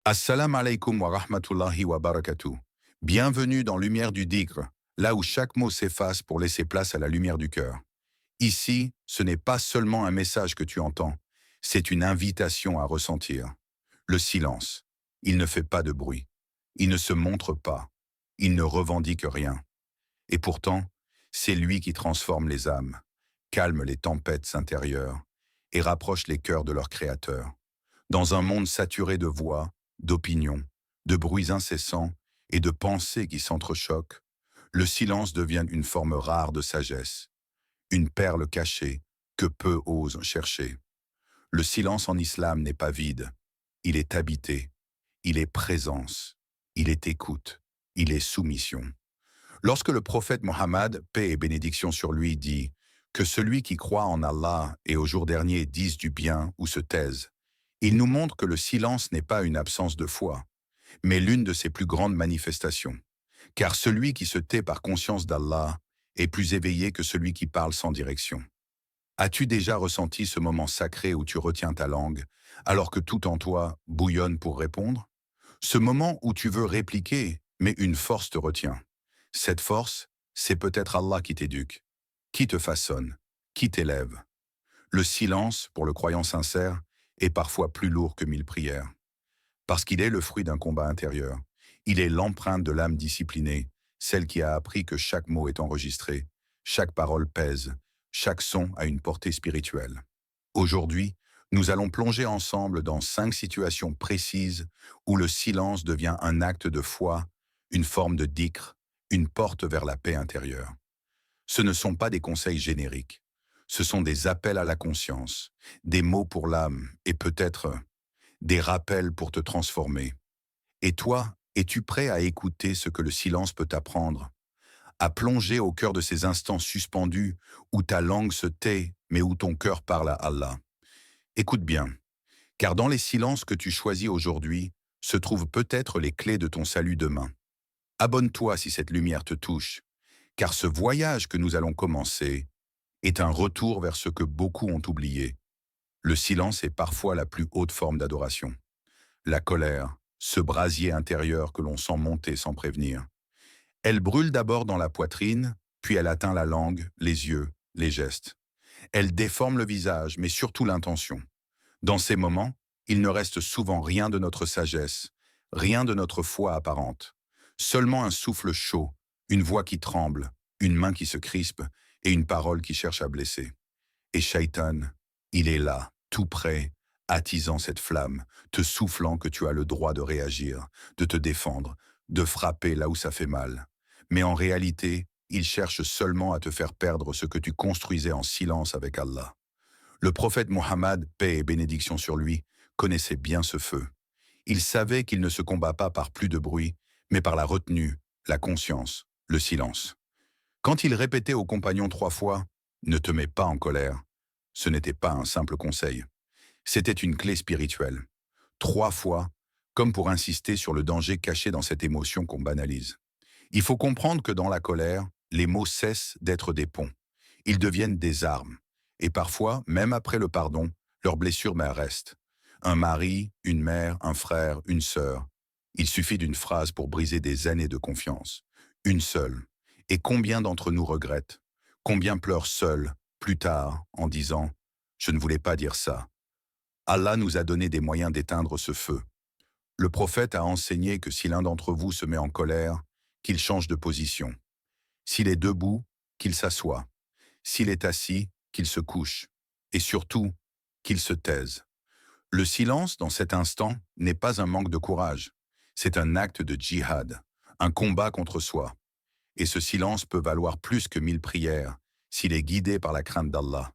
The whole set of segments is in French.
Assalamu alaikum wa rahmatullahi wa barakatuh. Bienvenue dans Lumière du Dhikr, là où chaque mot s'efface pour laisser place à la lumière du cœur. Ici, ce n'est pas seulement un message que tu entends, c'est une invitation à ressentir. Le silence. Il ne fait pas de bruit. Il ne se montre pas. Il ne revendique rien. Et pourtant, c'est lui qui transforme les âmes, calme les tempêtes intérieures et rapproche les cœurs de leur Créateur. Dans un monde saturé de voix, d'opinions, de bruits incessants et de pensées qui s'entrechoquent, le silence devient une forme rare de sagesse, une perle cachée que peu osent chercher. Le silence en islam n'est pas vide, il est habité, il est présence, il est écoute, il est soumission. Lorsque le prophète Mohammed, paix et bénédiction sur lui, dit que celui qui croit en Allah et au jour dernier dise du bien ou se taise, il nous montre que le silence n'est pas une absence de foi, mais l'une de ses plus grandes manifestations. Car celui qui se tait par conscience d'Allah est plus éveillé que celui qui parle sans direction. As-tu déjà ressenti ce moment sacré où tu retiens ta langue, alors que tout en toi bouillonne pour répondre? Ce moment où tu veux répliquer, mais une force te retient. Cette force, c'est peut-être Allah qui t'éduque, qui te façonne, qui t'élève. Le silence, pour le croyant sincère, est parfois plus lourd que 1000 prières. Parce qu'il est le fruit d'un combat intérieur. Il est l'empreinte de l'âme disciplinée, celle qui a appris que chaque mot est enregistré, chaque parole pèse, chaque son a une portée spirituelle. Aujourd'hui, nous allons plonger ensemble dans 5 situations précises où le silence devient un acte de foi, une forme de dhikr, une porte vers la paix intérieure. Ce ne sont pas des conseils génériques. Ce sont des appels à la conscience, des mots pour l'âme et peut-être des rappels pour te transformer. Et toi, es-tu prêt à écouter ce que le silence peut t'apprendre? À plonger au cœur de ces instants suspendus où ta langue se tait mais où ton cœur parle à Allah? Écoute bien, car dans les silences que tu choisis aujourd'hui se trouvent peut-être les clés de ton salut demain. Abonne-toi si cette lumière te touche, car ce voyage que nous allons commencer est un retour vers ce que beaucoup ont oublié. Le silence est parfois la plus haute forme d'adoration. La colère, ce brasier intérieur que l'on sent monter sans prévenir. Elle brûle d'abord dans la poitrine, puis elle atteint la langue, les yeux, les gestes. Elle déforme le visage, mais surtout l'intention. Dans ces moments, il ne reste souvent rien de notre sagesse, rien de notre foi apparente. Seulement un souffle chaud, une voix qui tremble, une main qui se crispe et une parole qui cherche à blesser. Et Shaitan, il est là, tout près, attisant cette flamme, te soufflant que tu as le droit de réagir, de te défendre, de frapper là où ça fait mal. Mais en réalité, il cherche seulement à te faire perdre ce que tu construisais en silence avec Allah. Le prophète Mohammed, paix et bénédiction sur lui, connaissait bien ce feu. Il savait qu'il ne se combat pas par plus de bruit, mais par la retenue, la conscience, le silence. Quand il répétait aux compagnons 3 fois « Ne te mets pas en colère », ce n'était pas un simple conseil. C'était une clé spirituelle. 3 fois, comme pour insister sur le danger caché dans cette émotion qu'on banalise. Il faut comprendre que dans la colère, les mots cessent d'être des ponts. Ils deviennent des armes. Et parfois, même après le pardon, leurs blessures restent. Un mari, une mère, un frère, une sœur. Il suffit d'une phrase pour briser des années de confiance. Une seule. Et combien d'entre nous regrettent? Combien pleurent seuls, plus tard, en disant « Je ne voulais pas dire ça ». Allah nous a donné des moyens d'éteindre ce feu. Le prophète a enseigné que si l'un d'entre vous se met en colère, qu'il change de position. S'il est debout, qu'il s'assoie. S'il est assis, qu'il se couche. Et surtout, qu'il se taise. Le silence, dans cet instant, n'est pas un manque de courage. C'est un acte de djihad, un combat contre soi. Et ce silence peut valoir plus que 1000 prières, s'il est guidé par la crainte d'Allah.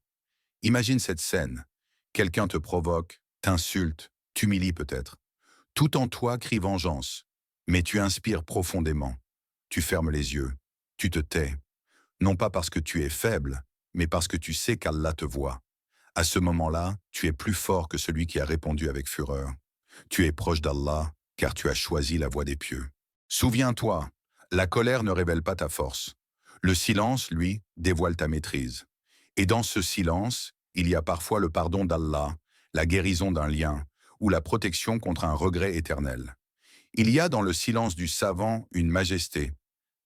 Imagine cette scène. Quelqu'un te provoque, t'insulte, t'humilie peut-être. Tout en toi crie vengeance, mais tu inspires profondément. Tu fermes les yeux, tu te tais. Non pas parce que tu es faible, mais parce que tu sais qu'Allah te voit. À ce moment-là, tu es plus fort que celui qui a répondu avec fureur. Tu es proche d'Allah, car tu as choisi la voie des pieux. Souviens-toi, la colère ne révèle pas ta force. Le silence, lui, dévoile ta maîtrise. Et dans ce silence, il y a parfois le pardon d'Allah, la guérison d'un lien, ou la protection contre un regret éternel. Il y a dans le silence du savant une majesté,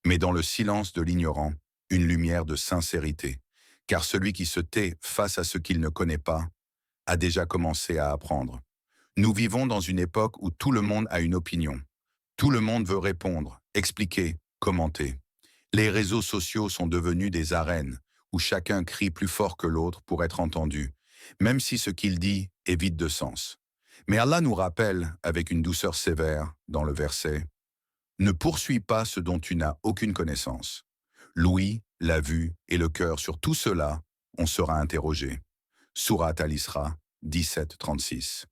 mais dans le silence de l'ignorant, une lumière de sincérité. Car celui qui se tait face à ce qu'il ne connaît pas a déjà commencé à apprendre. Nous vivons dans une époque où tout le monde a une opinion. Tout le monde veut répondre, expliquer, commenter. Les réseaux sociaux sont devenus des arènes où chacun crie plus fort que l'autre pour être entendu, même si ce qu'il dit est vide de sens. Mais Allah nous rappelle, avec une douceur sévère, dans le verset, « Ne poursuis pas ce dont tu n'as aucune connaissance. L'ouïe, la vue et le cœur sur tout cela, on sera interrogé. » Surat Al-Isra 17-36.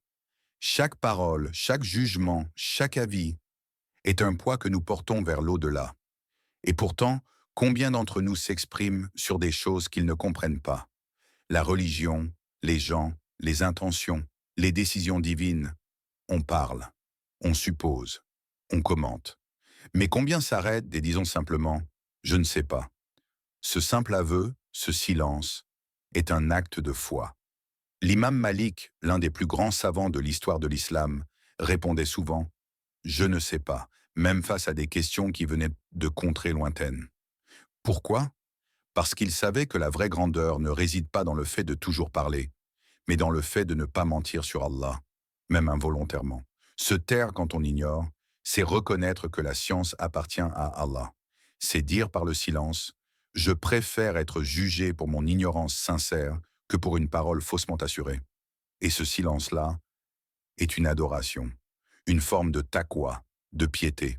Chaque parole, chaque jugement, chaque avis est un poids que nous portons vers l'au-delà. Et pourtant, combien d'entre nous s'expriment sur des choses qu'ils ne comprennent pas? La religion, les gens, les intentions, les décisions divines. On parle, on suppose, on commente. Mais combien s'arrêtent et disons simplement « je ne sais pas ». Ce simple aveu, ce silence, est un acte de foi. L'imam Malik, l'un des plus grands savants de l'histoire de l'islam, répondait souvent « je ne sais pas », même face à des questions qui venaient de contrées lointaines. Pourquoi? Parce qu'il savait que la vraie grandeur ne réside pas dans le fait de toujours parler, mais dans le fait de ne pas mentir sur Allah, même involontairement. Se taire quand on ignore, c'est reconnaître que la science appartient à Allah. C'est dire par le silence « je préfère être jugé pour mon ignorance sincère que pour une parole faussement assurée ». Et ce silence-là est une adoration, une forme de taqwa, de piété.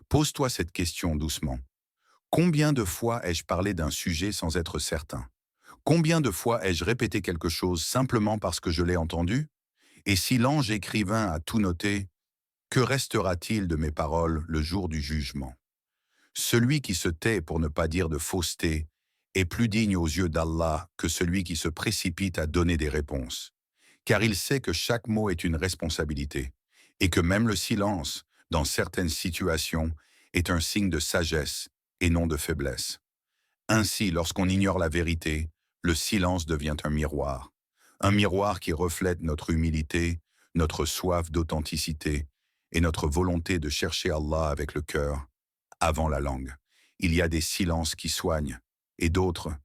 Pose-toi cette question doucement. Combien de fois ai-je parlé d'un sujet sans être certain? Combien de fois ai-je répété quelque chose simplement parce que je l'ai entendu? Et si l'ange écrivain a tout noté, que restera-t-il de mes paroles le jour du jugement? Celui qui se tait pour ne pas dire de fausseté est plus digne aux yeux d'Allah que celui qui se précipite à donner des réponses. Car il sait que chaque mot est une responsabilité, et que même le silence, dans certaines situations, est un signe de sagesse et non de faiblesse. Ainsi, lorsqu'on ignore la vérité, le silence devient un miroir qui reflète notre humilité, notre soif d'authenticité et notre volonté de chercher Allah avec le cœur, avant la langue. Il y a des silences qui soignent et d'autres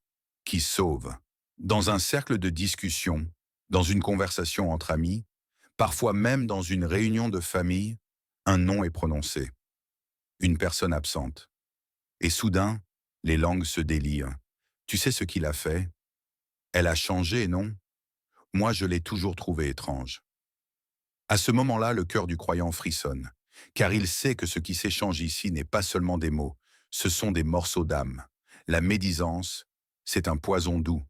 qui sauvent. Dans un cercle de discussion, dans une conversation entre amis, parfois même dans une réunion de famille, un nom est prononcé, une personne absente. Et soudain, les langues se délient. Tu sais ce qu'il a fait? Elle a changé, non? Moi, je l'ai toujours trouvé étrange. À ce moment-là, le cœur du croyant frissonne, car il sait que ce qui s'échange ici n'est pas seulement des mots, ce sont des morceaux d'âme. La médisance, c'est un poison doux.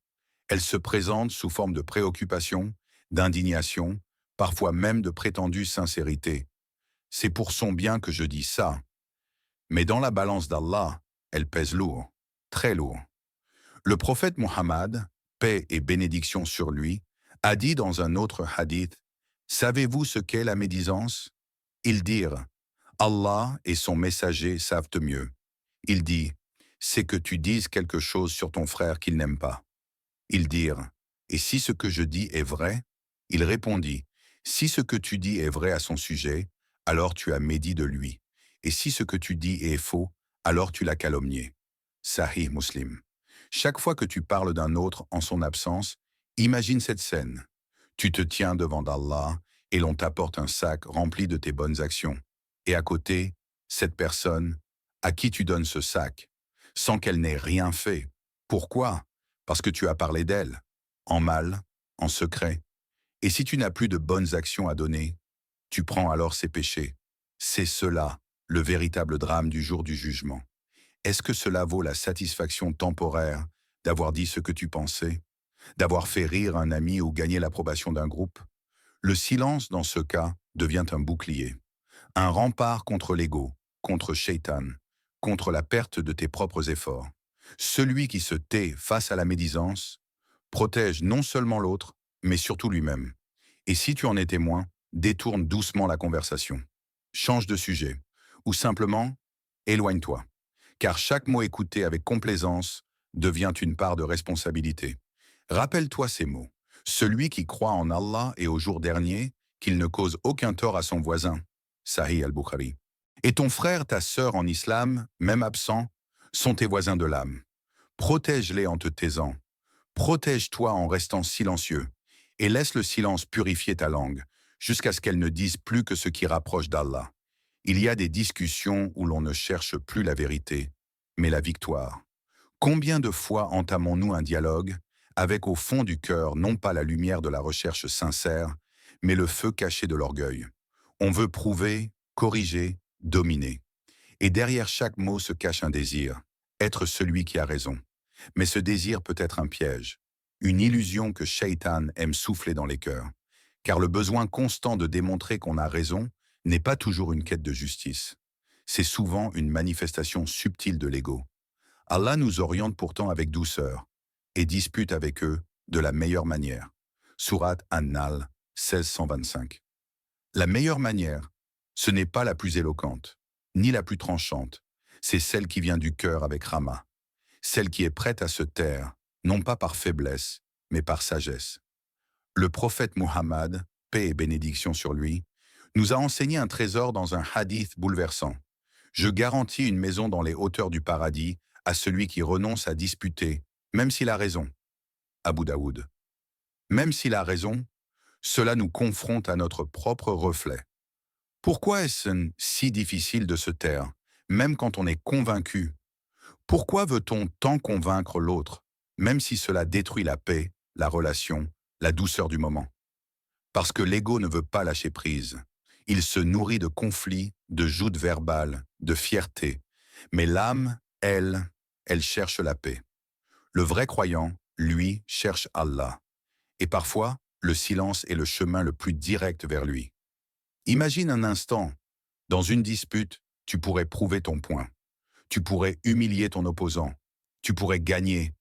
Elle se présente sous forme de préoccupation, d'indignation, parfois même de prétendue sincérité. C'est pour son bien que je dis ça. Mais dans la balance d'Allah, elle pèse lourd, très lourd. Le prophète Mohammed, paix et bénédiction sur lui, a dit dans un autre hadith, « Savez-vous ce qu'est la médisance ?» Ils dirent, « Allah et son messager savent mieux. » Il dit, « C'est que tu dises quelque chose sur ton frère qu'il n'aime pas. » Ils dirent, « Et si ce que je dis est vrai ?» Il répondit, « Si ce que tu dis est vrai à son sujet, alors tu as médit de lui. Et si ce que tu dis est faux, alors tu l'as calomnié. » Sahih Muslim. Chaque fois que tu parles d'un autre en son absence, imagine cette scène. Tu te tiens devant Allah et l'on t'apporte un sac rempli de tes bonnes actions. Et à côté, cette personne à qui tu donnes ce sac, sans qu'elle n'ait rien fait. Pourquoi? Parce que tu as parlé d'elle, en mal, en secret. Et si tu n'as plus de bonnes actions à donner, tu prends alors ses péchés. C'est cela, le véritable drame du jour du jugement. Est-ce que cela vaut la satisfaction temporaire d'avoir dit ce que tu pensais, d'avoir fait rire un ami ou gagner l'approbation d'un groupe? Le silence, dans ce cas, devient un bouclier, un rempart contre l'ego, contre Shaitan, contre la perte de tes propres efforts. Celui qui se tait face à la médisance protège non seulement l'autre, mais surtout lui-même. Et si tu en es témoin, détourne doucement la conversation. Change de sujet, ou simplement, éloigne-toi. Car chaque mot écouté avec complaisance devient une part de responsabilité. Rappelle-toi ces mots. Celui qui croit en Allah et au jour dernier, qu'il ne cause aucun tort à son voisin. Sahih al-Bukhari. Et ton frère, ta sœur en islam, même absents, sont tes voisins de l'âme. Protège-les en te taisant. Protège-toi en restant silencieux. Et laisse le silence purifier ta langue, jusqu'à ce qu'elle ne dise plus que ce qui rapproche d'Allah. Il y a des discussions où l'on ne cherche plus la vérité, mais la victoire. Combien de fois entamons-nous un dialogue avec au fond du cœur non pas la lumière de la recherche sincère, mais le feu caché de l'orgueil. On veut prouver, corriger, dominer. Et derrière chaque mot se cache un désir, être celui qui a raison. Mais ce désir peut être un piège, une illusion que Shaitan aime souffler dans les cœurs. Car le besoin constant de démontrer qu'on a raison n'est pas toujours une quête de justice. C'est souvent une manifestation subtile de l'ego. Allah nous oriente pourtant avec douceur et dispute avec eux de la meilleure manière. Sourate An-Nahl 1625. La meilleure manière, ce n'est pas la plus éloquente, ni la plus tranchante, c'est celle qui vient du cœur avec Rama, celle qui est prête à se taire, non pas par faiblesse, mais par sagesse. Le prophète Muhammad, paix et bénédiction sur lui, nous a enseigné un trésor dans un hadith bouleversant. Je garantis une maison dans les hauteurs du paradis à celui qui renonce à disputer, même s'il a raison. Abu Daoud. Même s'il a raison, cela nous confronte à notre propre reflet. Pourquoi est-ce si difficile de se taire, même quand on est convaincu? Pourquoi veut-on tant convaincre l'autre, même si cela détruit la paix, la relation, la douceur du moment? Parce que l'ego ne veut pas lâcher prise. Il se nourrit de conflits, de joutes verbales, de fierté. Mais l'âme, elle cherche la paix. Le vrai croyant, lui, cherche Allah. Et parfois, le silence est le chemin le plus direct vers lui. Imagine un instant, dans une dispute, tu pourrais prouver ton point. Tu pourrais humilier ton opposant. Tu pourrais gagner.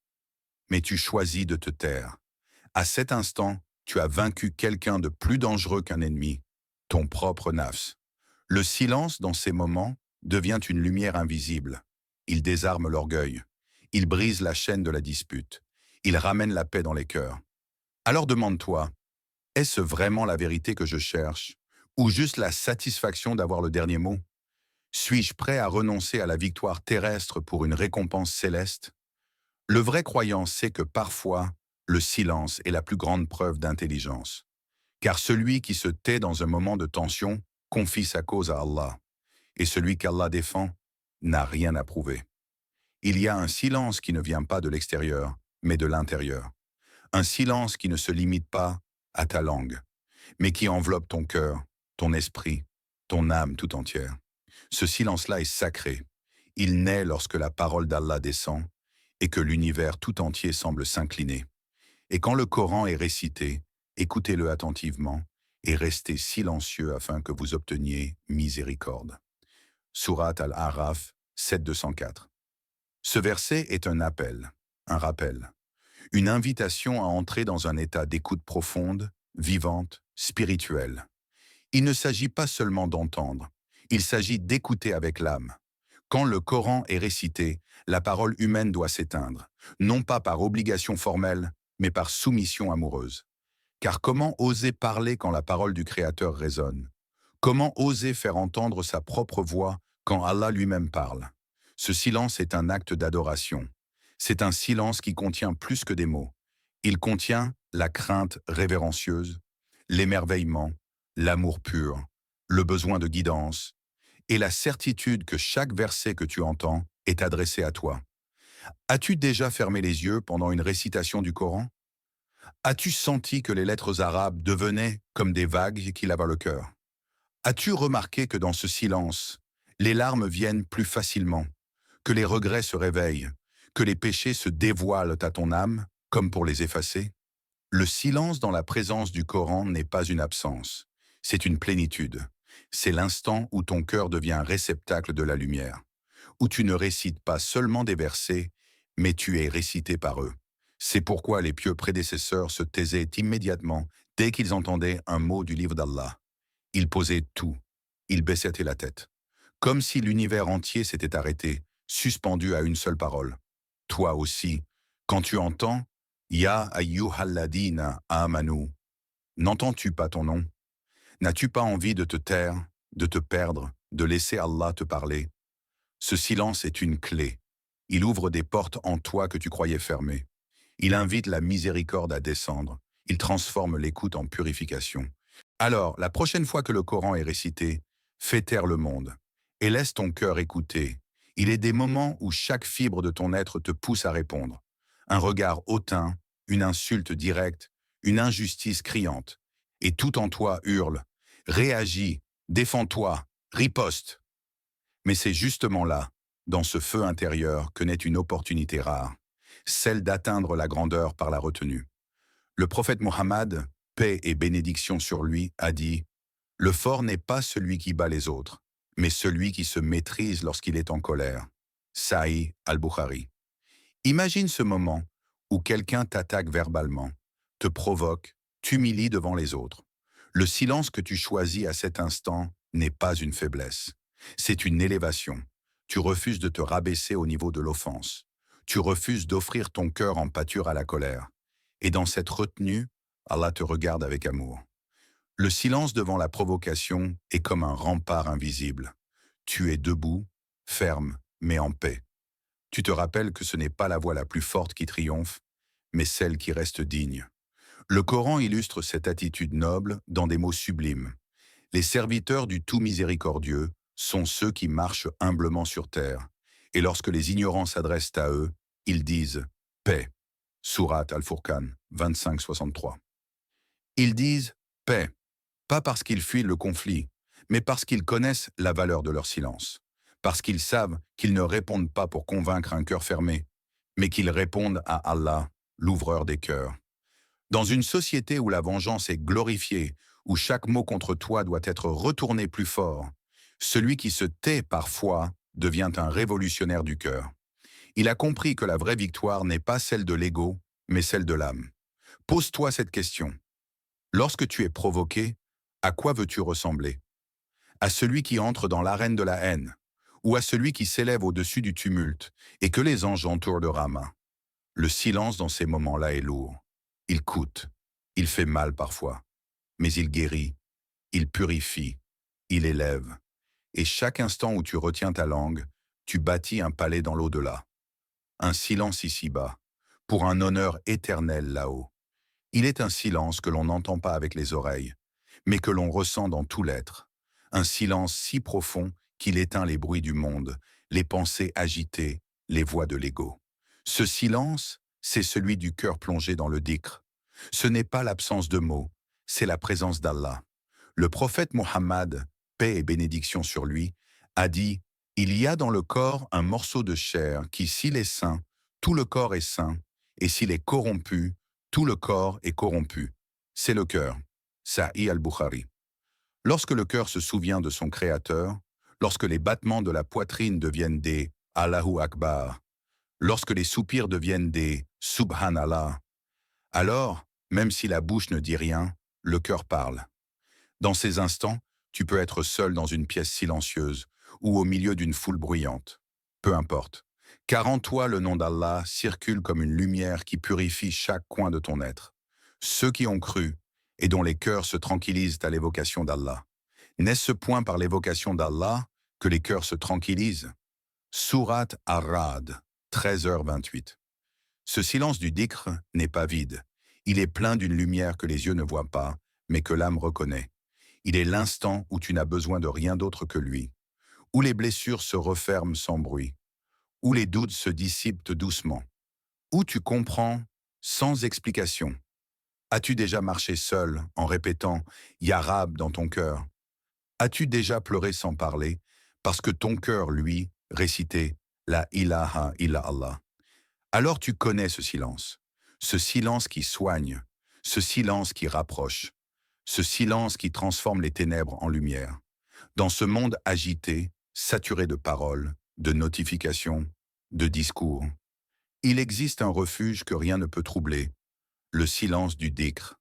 Mais tu choisis de te taire. À cet instant, tu as vaincu quelqu'un de plus dangereux qu'un ennemi, ton propre nafs. Le silence, dans ces moments, devient une lumière invisible. Il désarme l'orgueil. Il brise la chaîne de la dispute. Il ramène la paix dans les cœurs. Alors demande-toi, est-ce vraiment la vérité que je cherche, ou juste la satisfaction d'avoir le dernier mot? Suis-je prêt à renoncer à la victoire terrestre pour une récompense céleste? Le vrai croyant sait que parfois, le silence est la plus grande preuve d'intelligence. Car celui qui se tait dans un moment de tension confie sa cause à Allah. Et celui qu'Allah défend n'a rien à prouver. Il y a un silence qui ne vient pas de l'extérieur, mais de l'intérieur. Un silence qui ne se limite pas à ta langue, mais qui enveloppe ton cœur, ton esprit, ton âme tout entière. Ce silence-là est sacré. Il naît lorsque la parole d'Allah descend et que l'univers tout entier semble s'incliner. Et quand le Coran est récité, écoutez-le attentivement et restez silencieux afin que vous obteniez miséricorde. Sourate Al-A'raf 7-204. Ce verset est un appel, un rappel, une invitation à entrer dans un état d'écoute profonde, vivante, spirituelle. Il ne s'agit pas seulement d'entendre, il s'agit d'écouter avec l'âme. Quand le Coran est récité, la parole humaine doit s'éteindre, non pas par obligation formelle, mais par soumission amoureuse. Car comment oser parler quand la parole du Créateur résonne? Comment oser faire entendre sa propre voix quand Allah lui-même parle? Ce silence est un acte d'adoration. C'est un silence qui contient plus que des mots. Il contient la crainte révérencieuse, l'émerveillement, l'amour pur, le besoin de guidance et la certitude que chaque verset que tu entends est adressé à toi. As-tu déjà fermé les yeux pendant une récitation du Coran? As-tu senti que les lettres arabes devenaient comme des vagues qui lavent le cœur? As-tu remarqué que dans ce silence, les larmes viennent plus facilement, que les regrets se réveillent, que les péchés se dévoilent à ton âme, comme pour les effacer? Le silence dans la présence du Coran n'est pas une absence, c'est une plénitude. C'est l'instant où ton cœur devient réceptacle de la lumière, où tu ne récites pas seulement des versets, mais tu es récité par eux. C'est pourquoi les pieux prédécesseurs se taisaient immédiatement dès qu'ils entendaient un mot du livre d'Allah. Ils posaient tout, ils baissaient la tête, comme si l'univers entier s'était arrêté, suspendu à une seule parole. Toi aussi, quand tu entends « Ya ayyuhalladina amanu », n'entends-tu pas ton nom? N'as-tu pas envie de te taire, de te perdre, de laisser Allah te parler? Ce silence est une clé. Il ouvre des portes en toi que tu croyais fermées. Il invite la miséricorde à descendre. Il transforme l'écoute en purification. Alors, la prochaine fois que le Coran est récité, fais taire le monde et laisse ton cœur écouter. Il est des moments où chaque fibre de ton être te pousse à répondre. Un regard hautain, une insulte directe, une injustice criante. Et tout en toi hurle, réagis, défends-toi, riposte. Mais c'est justement là, dans ce feu intérieur, que naît une opportunité rare, celle d'atteindre la grandeur par la retenue. Le prophète Mohammed, paix et bénédiction sur lui, a dit « Le fort n'est pas celui qui bat les autres, mais celui qui se maîtrise lorsqu'il est en colère. » Sahih al-Bukhari. Imagine ce moment où quelqu'un t'attaque verbalement, te provoque, t'humilie devant les autres. Le silence que tu choisis à cet instant n'est pas une faiblesse. C'est une élévation. Tu refuses de te rabaisser au niveau de l'offense. Tu refuses d'offrir ton cœur en pâture à la colère. Et dans cette retenue, Allah te regarde avec amour. Le silence devant la provocation est comme un rempart invisible. Tu es debout, ferme, mais en paix. Tu te rappelles que ce n'est pas la voix la plus forte qui triomphe, mais celle qui reste digne. Le Coran illustre cette attitude noble dans des mots sublimes. Les serviteurs du tout miséricordieux sont ceux qui marchent humblement sur terre, et lorsque les ignorants s'adressent à eux, ils disent « paix ». Surat Al-Furqan 25-63. Ils disent « paix », pas parce qu'ils fuient le conflit, mais parce qu'ils connaissent la valeur de leur silence, parce qu'ils savent qu'ils ne répondent pas pour convaincre un cœur fermé, mais qu'ils répondent à Allah, l'ouvreur des cœurs. Dans une société où la vengeance est glorifiée, où chaque mot contre toi doit être retourné plus fort, celui qui se tait parfois devient un révolutionnaire du cœur. Il a compris que la vraie victoire n'est pas celle de l'ego, mais celle de l'âme. Pose-toi cette question. Lorsque tu es provoqué, à quoi veux-tu ressembler? À celui qui entre dans l'arène de la haine, ou à celui qui s'élève au-dessus du tumulte et que les anges entourent de ramas? Le silence dans ces moments-là est lourd. Il coûte, il fait mal parfois, mais il guérit, il purifie, il élève. Et chaque instant où tu retiens ta langue, tu bâtis un palais dans l'au-delà. Un silence ici-bas, pour un honneur éternel là-haut. Il est un silence que l'on n'entend pas avec les oreilles, mais que l'on ressent dans tout l'être. Un silence si profond qu'il éteint les bruits du monde, les pensées agitées, les voix de l'ego. Ce silence, c'est celui du cœur plongé dans le dhikr. Ce n'est pas l'absence de mots, c'est la présence d'Allah. Le prophète Mohammed, paix et bénédiction sur lui, a dit « Il y a dans le corps un morceau de chair qui, s'il est sain, tout le corps est sain, et s'il est corrompu, tout le corps est corrompu. C'est le cœur. » Sahih al-Bukhari. Lorsque le cœur se souvient de son Créateur, lorsque les battements de la poitrine deviennent des « Allahu Akbar », lorsque les soupirs deviennent des « Subhanallah », alors, même si la bouche ne dit rien, le cœur parle. Dans ces instants, tu peux être seul dans une pièce silencieuse ou au milieu d'une foule bruyante. Peu importe, car en toi le nom d'Allah circule comme une lumière qui purifie chaque coin de ton être. Ceux qui ont cru et dont les cœurs se tranquillisent à l'évocation d'Allah. N'est-ce point par l'évocation d'Allah que les cœurs se tranquillisent? Surat Ar-Ra'd, 13h28. Ce silence du dhikr n'est pas vide. Il est plein d'une lumière que les yeux ne voient pas, mais que l'âme reconnaît. Il est l'instant où tu n'as besoin de rien d'autre que lui, où les blessures se referment sans bruit, où les doutes se dissipent doucement, où tu comprends sans explication. As-tu déjà marché seul en répétant « Ya Rab » dans ton cœur? As-tu déjà pleuré sans parler parce que ton cœur, lui, récitait « La ilaha illa Allah ». Alors tu connais ce silence qui soigne, ce silence qui rapproche, ce silence qui transforme les ténèbres en lumière. Dans ce monde agité, saturé de paroles, de notifications, de discours, il existe un refuge que rien ne peut troubler, le silence du dhikr.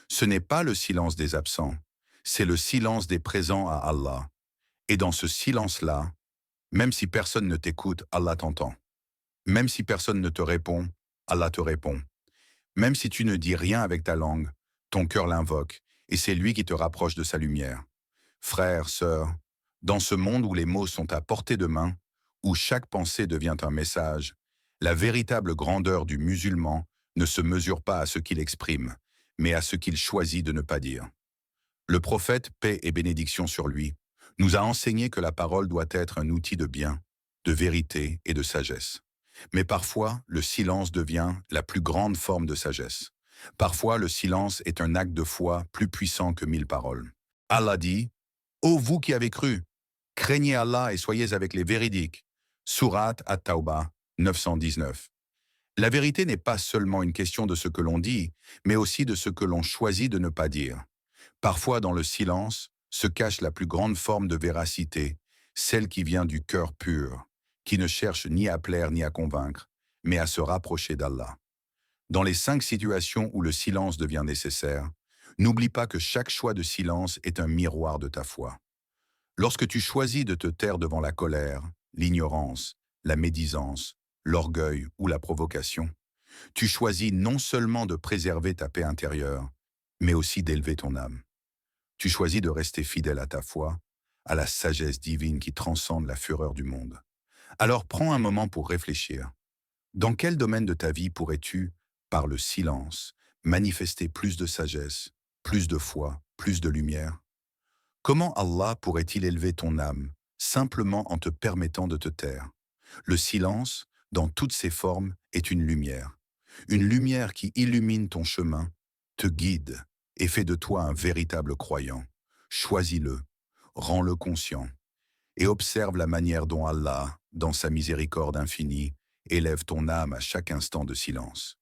Ce n'est pas le silence des absents, c'est le silence des présents à Allah. Et dans ce silence-là, même si personne ne t'écoute, Allah t'entend. Même si personne ne te répond, Allah te répond. Même si tu ne dis rien avec ta langue, ton cœur l'invoque, et c'est lui qui te rapproche de sa lumière. Frères, sœurs, dans ce monde où les mots sont à portée de main, où chaque pensée devient un message, la véritable grandeur du musulman ne se mesure pas à ce qu'il exprime, mais à ce qu'il choisit de ne pas dire. Le prophète, paix et bénédiction sur lui, nous a enseigné que la parole doit être un outil de bien, de vérité et de sagesse. Mais parfois, le silence devient la plus grande forme de sagesse. Parfois, le silence est un acte de foi plus puissant que 1000 paroles. Allah dit, ô vous qui avez cru, craignez Allah et soyez avec les véridiques. Sourate At-Tawbah 919. La vérité n'est pas seulement une question de ce que l'on dit, mais aussi de ce que l'on choisit de ne pas dire. Parfois, dans le silence, se cache la plus grande forme de véracité, celle qui vient du cœur pur, qui ne cherche ni à plaire ni à convaincre, mais à se rapprocher d'Allah. Dans les 5 situations où le silence devient nécessaire, n'oublie pas que chaque choix de silence est un miroir de ta foi. Lorsque tu choisis de te taire devant la colère, l'ignorance, la médisance, l'orgueil ou la provocation, tu choisis non seulement de préserver ta paix intérieure, mais aussi d'élever ton âme. Tu choisis de rester fidèle à ta foi, à la sagesse divine qui transcende la fureur du monde. Alors prends un moment pour réfléchir. Dans quel domaine de ta vie pourrais-tu, par le silence, manifester plus de sagesse, plus de foi, plus de lumière? Comment Allah pourrait-il élever ton âme, simplement en te permettant de te taire? Le silence, dans toutes ses formes, est une lumière qui illumine ton chemin, te guide et fait de toi un véritable croyant. Choisis-le, rends-le conscient et observe la manière dont Allah, dans sa miséricorde infinie, élève ton âme à chaque instant de silence.